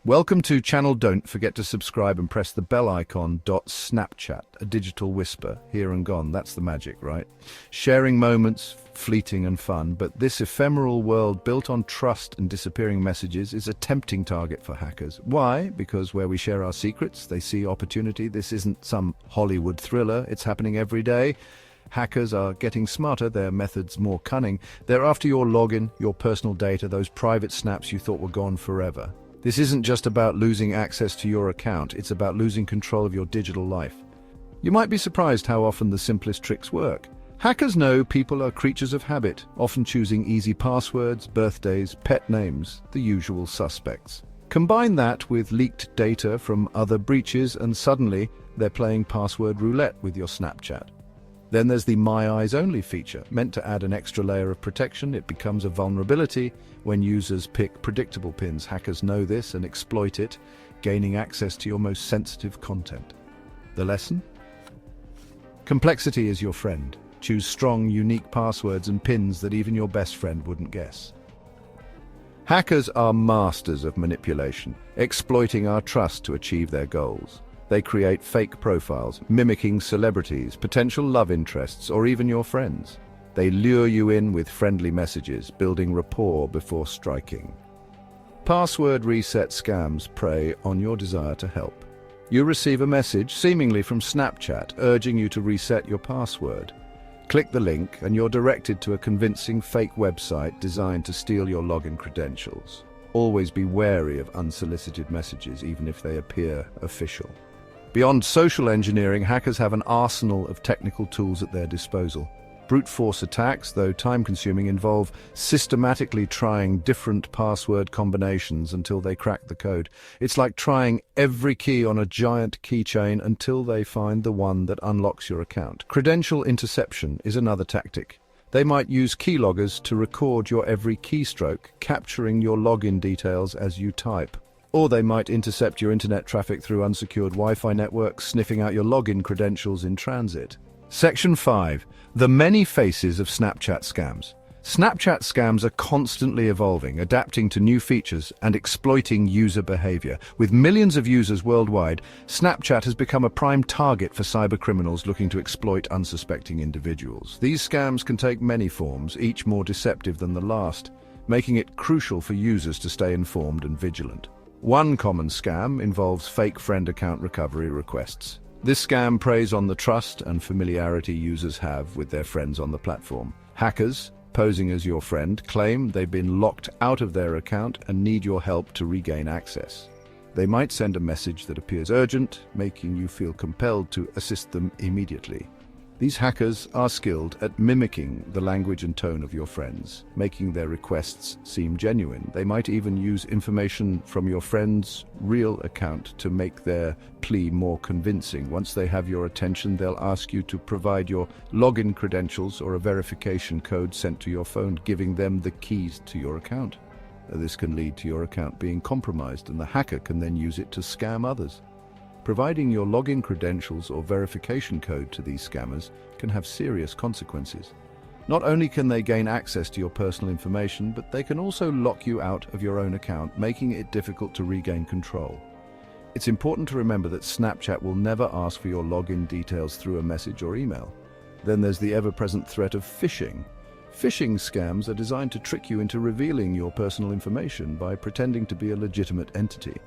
Welcome to channel. Don't forget to subscribe and press the bell icon. Snapchat, a digital whisper, here and gone. That's the magic, right? Sharing moments, fleeting and fun, but this ephemeral world built on trust and disappearing messages is a tempting target for hackers. Why? Because where we share our secrets, they see opportunity. This isn't some Hollywood thriller. It's happening every day. Hackers are getting smarter, their methods more cunning. They're after your login, your personal data, those private snaps you thought were gone forever. This isn't just about losing access to your account, it's about losing control of your digital life. You might be surprised how often the simplest tricks work. Hackers know people are creatures of habit, often choosing easy passwords, birthdays, pet names, the usual suspects. Combine that with leaked data from other breaches and suddenly they're playing password roulette with your Snapchat. Then there's the My Eyes Only feature. Meant to add an extra layer of protection, it becomes a vulnerability when users pick predictable pins. Hackers know this and exploit it, gaining access to your most sensitive content. The lesson? Complexity is your friend. Choose strong, unique passwords and pins that even your best friend wouldn't guess. Hackers are masters of manipulation, exploiting our trust to achieve their goals. They create fake profiles, mimicking celebrities, potential love interests, or even your friends. They lure you in with friendly messages, building rapport before striking. Password reset scams prey on your desire to help. You receive a message, seemingly from Snapchat, urging you to reset your password. Click the link and you're directed to a convincing fake website designed to steal your login credentials. Always be wary of unsolicited messages, even if they appear official. Beyond social engineering, hackers have an arsenal of technical tools at their disposal. Brute force attacks, though time-consuming, involve systematically trying different password combinations until they crack the code. It's like trying every key on a giant keychain until they find the one that unlocks your account. Credential interception is another tactic. They might use keyloggers to record your every keystroke, capturing your login details as you type. Or they might intercept your internet traffic through unsecured Wi-Fi networks, sniffing out your login credentials in transit. Section 5. The many faces of Snapchat scams. Snapchat scams are constantly evolving, adapting to new features and exploiting user behavior. With millions of users worldwide, Snapchat has become a prime target for cybercriminals looking to exploit unsuspecting individuals. These scams can take many forms, each more deceptive than the last, making it crucial for users to stay informed and vigilant. One common scam involves fake friend account recovery requests. This scam preys on the trust and familiarity users have with their friends on the platform. Hackers, posing as your friend, claim they've been locked out of their account and need your help to regain access. They might send a message that appears urgent, making you feel compelled to assist them immediately. These hackers are skilled at mimicking the language and tone of your friends, making their requests seem genuine. They might even use information from your friend's real account to make their plea more convincing. Once they have your attention, they'll ask you to provide your login credentials or a verification code sent to your phone, giving them the keys to your account. This can lead to your account being compromised, and the hacker can then use it to scam others. Providing your login credentials or verification code to these scammers can have serious consequences. Not only can they gain access to your personal information, but they can also lock you out of your own account, making it difficult to regain control. It's important to remember that Snapchat will never ask for your login details through a message or email. Then there's the ever-present threat of phishing. Phishing scams are designed to trick you into revealing your personal information by pretending to be a legitimate entity.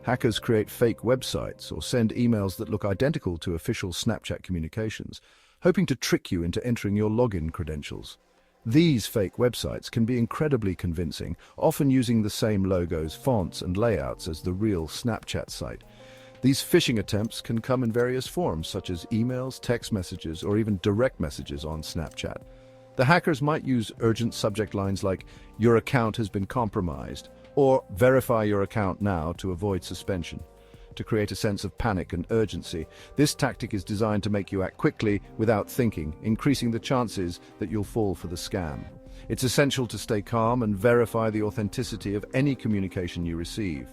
Hackers create fake websites or send emails that look identical to official Snapchat communications, hoping to trick you into entering your login credentials. These fake websites can be incredibly convincing, often using the same logos, fonts, and layouts as the real Snapchat site. These phishing attempts can come in various forms, such as emails, text messages, or even direct messages on Snapchat. The hackers might use urgent subject lines like, "Your account has been compromised," or "Verify your account now" to avoid suspension. To create a sense of panic and urgency, this tactic is designed to make you act quickly without thinking, increasing the chances that you'll fall for the scam. It's essential to stay calm and verify the authenticity of any communication you receive.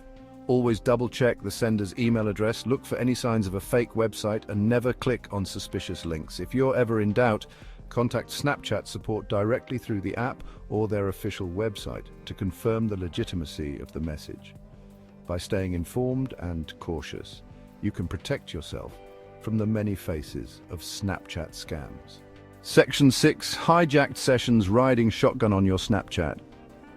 Always double-check the sender's email address, look for any signs of a fake website, and never click on suspicious links. If you're ever in doubt, contact Snapchat support directly through the app or their official website to confirm the legitimacy of the message. By staying informed and cautious, you can protect yourself from the many faces of Snapchat scams. Section 6. Hijacked sessions riding shotgun on your Snapchat.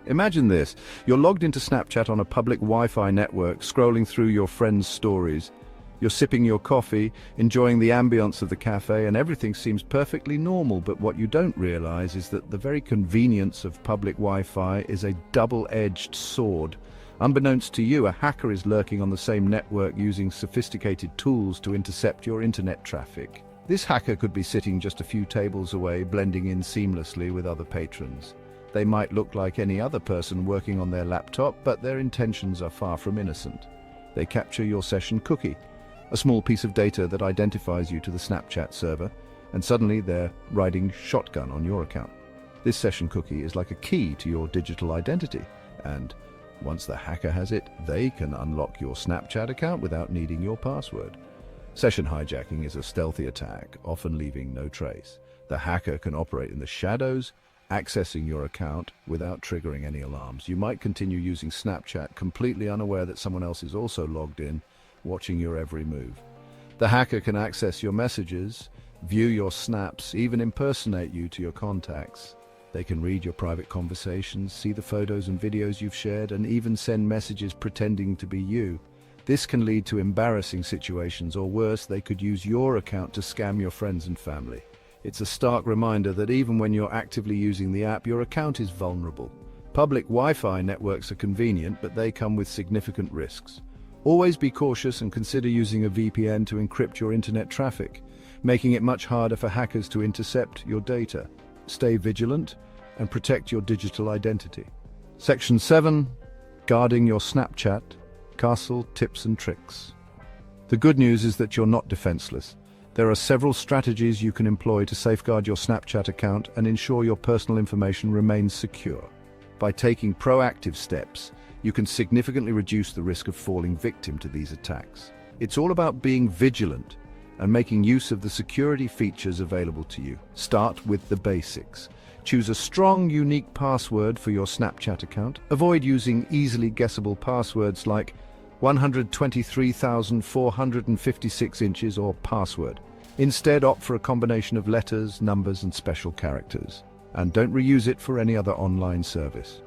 Imagine this. You're logged into Snapchat on a public Wi-Fi network, scrolling through your friends' stories. You're sipping your coffee, enjoying the ambience of the cafe, and everything seems perfectly normal, but what you don't realize is that the very convenience of public Wi-Fi is a double-edged sword. Unbeknownst to you, a hacker is lurking on the same network using sophisticated tools to intercept your internet traffic. This hacker could be sitting just a few tables away, blending in seamlessly with other patrons. They might look like any other person working on their laptop, but their intentions are far from innocent. They capture your session cookie, a small piece of data that identifies you to the Snapchat server, and suddenly they're riding shotgun on your account. This session cookie is like a key to your digital identity, and once the hacker has it, they can unlock your Snapchat account without needing your password. Session hijacking is a stealthy attack, often leaving no trace. The hacker can operate in the shadows, accessing your account without triggering any alarms. You might continue using Snapchat completely unaware that someone else is also logged in, watching your every move. The hacker can access your messages, view your snaps, even impersonate you to your contacts. They can read your private conversations, see the photos and videos you've shared, and even send messages pretending to be you. This can lead to embarrassing situations, or worse, they could use your account to scam your friends and family. It's a stark reminder that even when you're actively using the app, your account is vulnerable. Public Wi-Fi networks are convenient, but they come with significant risks. Always be cautious and consider using a VPN to encrypt your internet traffic, making it much harder for hackers to intercept your data. Stay vigilant and protect your digital identity. Section 7. Guarding your Snapchat. Castle tips and tricks. The good news is that you're not defenseless. There are several strategies you can employ to safeguard your Snapchat account and ensure your personal information remains secure. By taking proactive steps, you can significantly reduce the risk of falling victim to these attacks. It's all about being vigilant and making use of the security features available to you. Start with the basics. Choose a strong, unique password for your Snapchat account. Avoid using easily guessable passwords like 123,456 inches or password. Instead, opt for a combination of letters, numbers, and special characters. And don't reuse it for any other online service.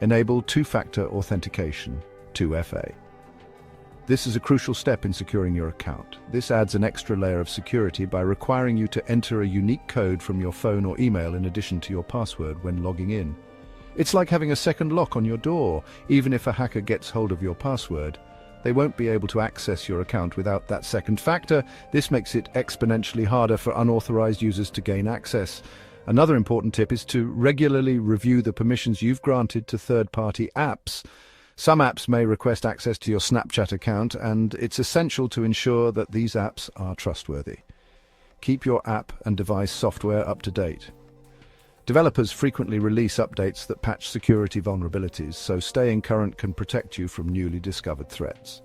Enable two-factor authentication, 2FA. This is a crucial step in securing your account. This adds an extra layer of security by requiring you to enter a unique code from your phone or email in addition to your password when logging in. It's like having a second lock on your door. Even if a hacker gets hold of your password, they won't be able to access your account without that second factor. This makes it exponentially harder for unauthorized users to gain access. Another important tip is to regularly review the permissions you've granted to third-party apps. Some apps may request access to your Snapchat account, and it's essential to ensure that these apps are trustworthy. Keep your app and device software up to date. Developers frequently release updates that patch security vulnerabilities, so staying current can protect you from newly discovered threats.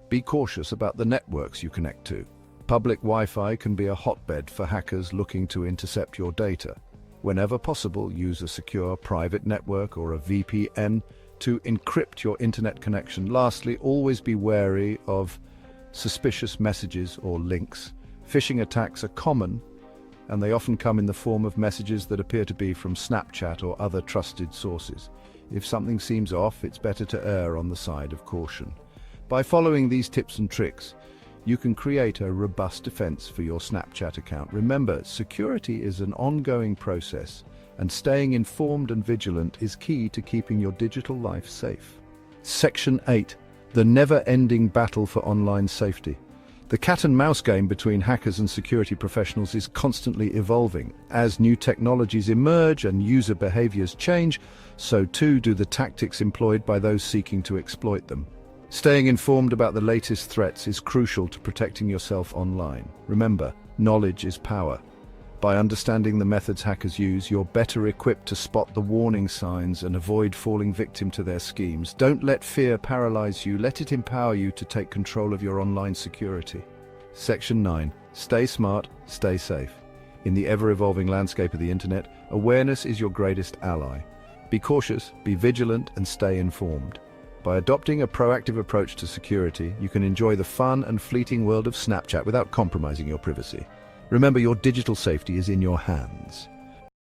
Be cautious about the networks you connect to. Public Wi-Fi can be a hotbed for hackers looking to intercept your data. Whenever possible, use a secure private network or a VPN to encrypt your internet connection. Lastly, always be wary of suspicious messages or links. Phishing attacks are common, and they often come in the form of messages that appear to be from Snapchat or other trusted sources. If something seems off, it's better to err on the side of caution. By following these tips and tricks, you can create a robust defense for your Snapchat account. Remember, security is an ongoing process, and staying informed and vigilant is key to keeping your digital life safe. Section 8. The never-ending battle for online safety. The cat-and-mouse game between hackers and security professionals is constantly evolving. As new technologies emerge and user behaviors change, so too do the tactics employed by those seeking to exploit them. Staying informed about the latest threats is crucial to protecting yourself online. Remember, knowledge is power. By understanding the methods hackers use, you're better equipped to spot the warning signs and avoid falling victim to their schemes. Don't let fear paralyze you. Let it empower you to take control of your online security. Section 9. Stay smart, stay safe. In the ever-evolving landscape of the internet, awareness is your greatest ally. Be cautious, be vigilant, and stay informed. By adopting a proactive approach to security, you can enjoy the fun and fleeting world of Snapchat without compromising your privacy. Remember, your digital safety is in your hands.